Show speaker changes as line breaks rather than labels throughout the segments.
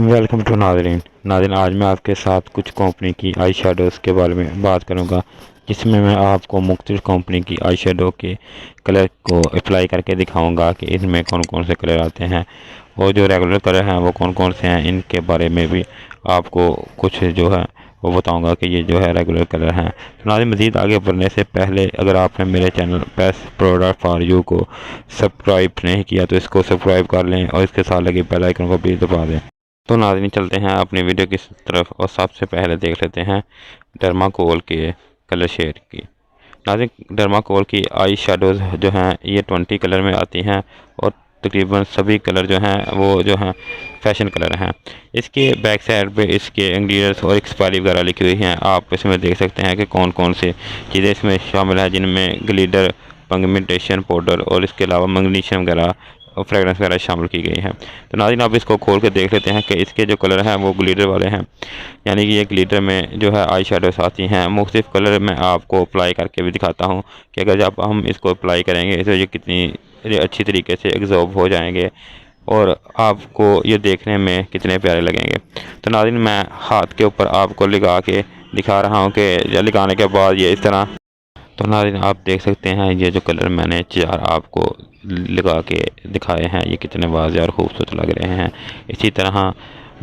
Welcome to नाज़रीन। आज मैं आपके साथ कुछ कंपनी की आई शेडोज़ के बारे में बात करूंगा, जिसमें मैं आपको मुख्तलिफ कंपनी की आई शेडो के कलर को अप्लाई करके दिखाऊंगा कि इसमें कौन कौन से कलर आते हैं और जो रेगुलर कलर हैं वो कौन कौन से हैं। इनके बारे में भी आपको कुछ जो है वो बताऊंगा कि ये जो है रेगुलर कलर हैं। तो नाज़रीन, मज़ीद आगे बढ़ने से पहले अगर आपने मेरे channel best product for you को सब्सक्राइब नहीं किया तो इसको सब्सक्राइब कर लें और इसके साथ लगे बेल आइकन को भी दबा दें। तो नाज़रीन, चलते हैं अपनी वीडियो की तरफ और सबसे पहले देख लेते हैं डर्माकोल के कलर शेड की। नाज़रीन, डर्माकोल की आई शेडोज़ जो हैं ये 20 कलर में आती हैं और तकरीबन सभी कलर जो हैं वो जो हैं फैशन कलर हैं। इसके बैक साइड पे इसके इंग्रेडिएंट्स और एक्सपायरी वगैरह लिखी हुई हैं। आप इसमें देख सकते हैं कि कौन कौन से चीज़ें इसमें शामिल है, जिनमें ग्लिटर, पिगमेंटेशन पाउडर और इसके अलावा मैग्नीशियम वगैरह और फ्रेगरेंस वगैरह शामिल की गई है। तो नाज़रीन, आप इसको खोल के देख लेते हैं कि इसके जो कलर हैं वो ग्लिटर वाले हैं, यानी कि ये ग्लिटर में जो है आई शेडोज़ आती हैं। मुख्तलिफ कलर मैं आपको अप्लाई करके भी दिखाता हूँ कि अगर जब हम इसको अप्लाई करेंगे तो ये कितनी अच्छी तरीके से एग्जॉर्ब हो जाएंगे और आपको ये देखने में कितने प्यारे लगेंगे। तो नाज़रीन, मैं हाथ के ऊपर आपको लगा के दिखा रहा हूँ कि लगाने के बाद ये इस तरह। तो नाज़रीन, आप देख सकते हैं ये जो कलर मैंने 4 आपको लगा के दिखाए हैं ये कितने वाज़ेह और ख़ूबसूरत लग रहे हैं। इसी तरह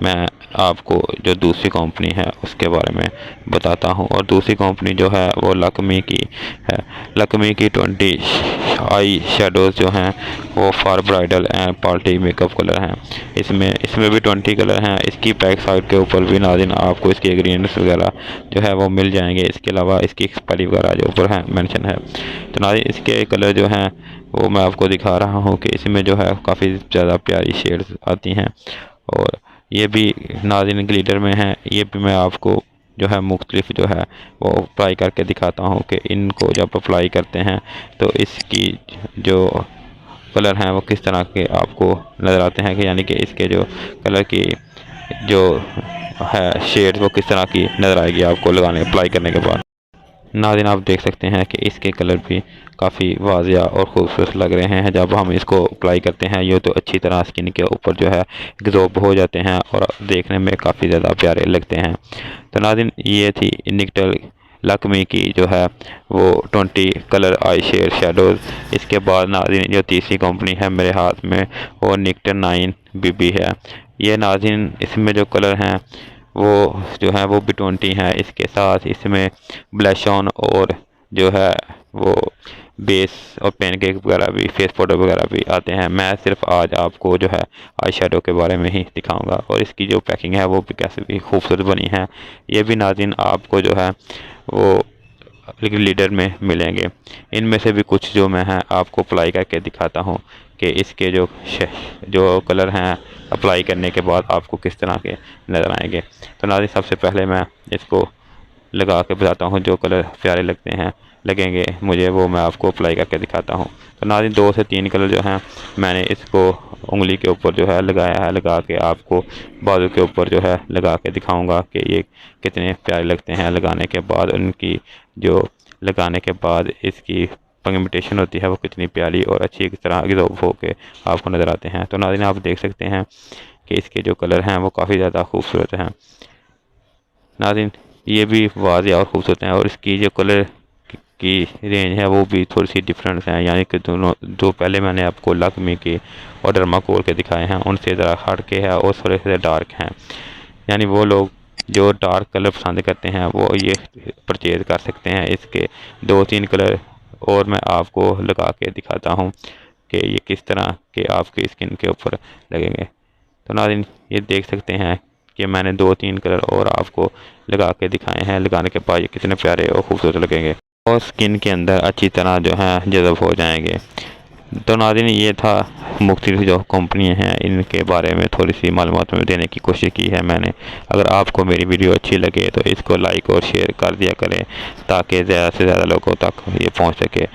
मैं आपको जो दूसरी कंपनी है उसके बारे में बताता हूँ, और दूसरी कंपनी जो है वो लकमी की है। लकमी की 20 आई शेडोज़ जो हैं वो for bridal and party makeup colour हैं। इसमें भी 20 कलर हैं। इसकी बैक साइड के ऊपर भी नाज़रीन आपको इसके इंग्रेडिएंट्स वगैरह जो है वो मिल जाएंगे। इसके अलावा इसकी एक्सपायरी वगैरह जो ऊपर है मेंशन है। तो नाज़रीन, इसके कलर जो हैं वो मैं आपको दिखा रहा हूँ कि इसमें जो है काफ़ी ज़्यादा प्यारी शेड्स आती हैं, और ये भी नाज़रीन ग्लिटर में है। ये भी मैं आपको जो है मुख्तलिफ जो है वो अप्लाई करके दिखाता हूँ कि इनको जब अप्लाई करते हैं तो इसकी जो कलर हैं वो किस तरह के आपको नज़र आते हैं, कि यानी कि इसके जो कलर की जो है शेड वो किस तरह की नज़र आएगी आपको अप्लाई करने के बाद। नाज़रीन, आप देख सकते हैं कि इसके कलर भी काफ़ी वाज़ेह और ख़ूबसूरत लग रहे हैं। जब हम इसको अप्लाई करते हैं ये तो अच्छी तरह स्किन के ऊपर जो है एग्जॉर्ब हो जाते हैं और देखने में काफ़ी ज़्यादा प्यारे लगते हैं। तो नाज़रीन, ये थी निकटल लकमी की जो है वो 20 कलर आई शेडोज़। इसके बाद नाज़रीन जो तीसरी कंपनी है मेरे हाथ में वो निकटल 9 BB है। ये नाज़रीन इसमें जो कलर हैं वो जो है वो भी 20 हैं। इसके साथ इसमें ब्लश ऑन और जो है वो बेस और पेनकेक वगैरह भी, फेस पाउडर वगैरह भी आते हैं। मैं सिर्फ आज आपको जो है आई शेडो के बारे में ही दिखाऊंगा, और इसकी जो पैकिंग है वो भी कैसे भी खूबसूरत बनी है। ये भी नाज़रीन आपको जो है वो लीडर में मिलेंगे। इनमें से भी कुछ जो मैं है आपको अप्लाई करके दिखाता हूँ कि इसके जो कलर हैं अप्लाई करने के बाद आपको किस तरह के नज़र आएंगे। तो नाज़रीन, सबसे पहले मैं इसको लगा के बताता हूँ जो कलर प्यारे लगेंगे मुझे, वो मैं आपको अप्लाई करके दिखाता हूँ। तो नाज़रीन, 2 से 3 कलर जो हैं मैंने इसको उंगली के ऊपर जो है लगाया है, लगा के आपको बाजू के ऊपर जो है लगा के दिखाऊंगा कि ये कितने प्यारे लगते हैं लगाने के बाद। उनकी जो लगाने के बाद इसकी पिगमेंटेशन होती है वो कितनी प्यारी और अच्छी तरह एग्जॉर्ब हो के आपको नज़र आते हैं। तो नाज़रीन, आप देख सकते हैं कि इसके जो कलर हैं वो काफ़ी ज़्यादा खूबसूरत हैं। नाज़रीन, ये भी वाज़ेह और ख़ूबसूरत हैं, और इसकी जो कलर की रेंज है वो भी थोड़ी सी डिफरेंस है, यानी कि दोनों जो पहले मैंने आपको लकमी के और डर्माकोल के दिखाए हैं उनसे ज़रा हट के है और थोड़े से डार्क हैं। यानी वो लोग जो डार्क कलर पसंद करते हैं वो ये परचेज़ कर सकते हैं। इसके 2-3 कलर और मैं आपको लगा के दिखाता हूँ कि ये किस तरह के आपकी स्किन के ऊपर लगेंगे। तो नाज़रीन, ये देख सकते हैं कि मैंने 2-3 कलर और आपको लगा के दिखाए हैं। लगाने के बाद ये कितने प्यारे और ख़ूबसूरत लगेंगे और स्किन के अंदर अच्छी तरह जो है जज़ब हो जाएंगे। तो नाज़रीन, ये था मुख्तलिफ जो कंपनियाँ हैं इनके बारे में थोड़ी सी मालूमात में देने की कोशिश की है मैंने। अगर आपको मेरी वीडियो अच्छी लगे तो इसको लाइक और शेयर कर दिया करें ताकि ज़्यादा से ज़्यादा लोगों तक ये पहुंच सके।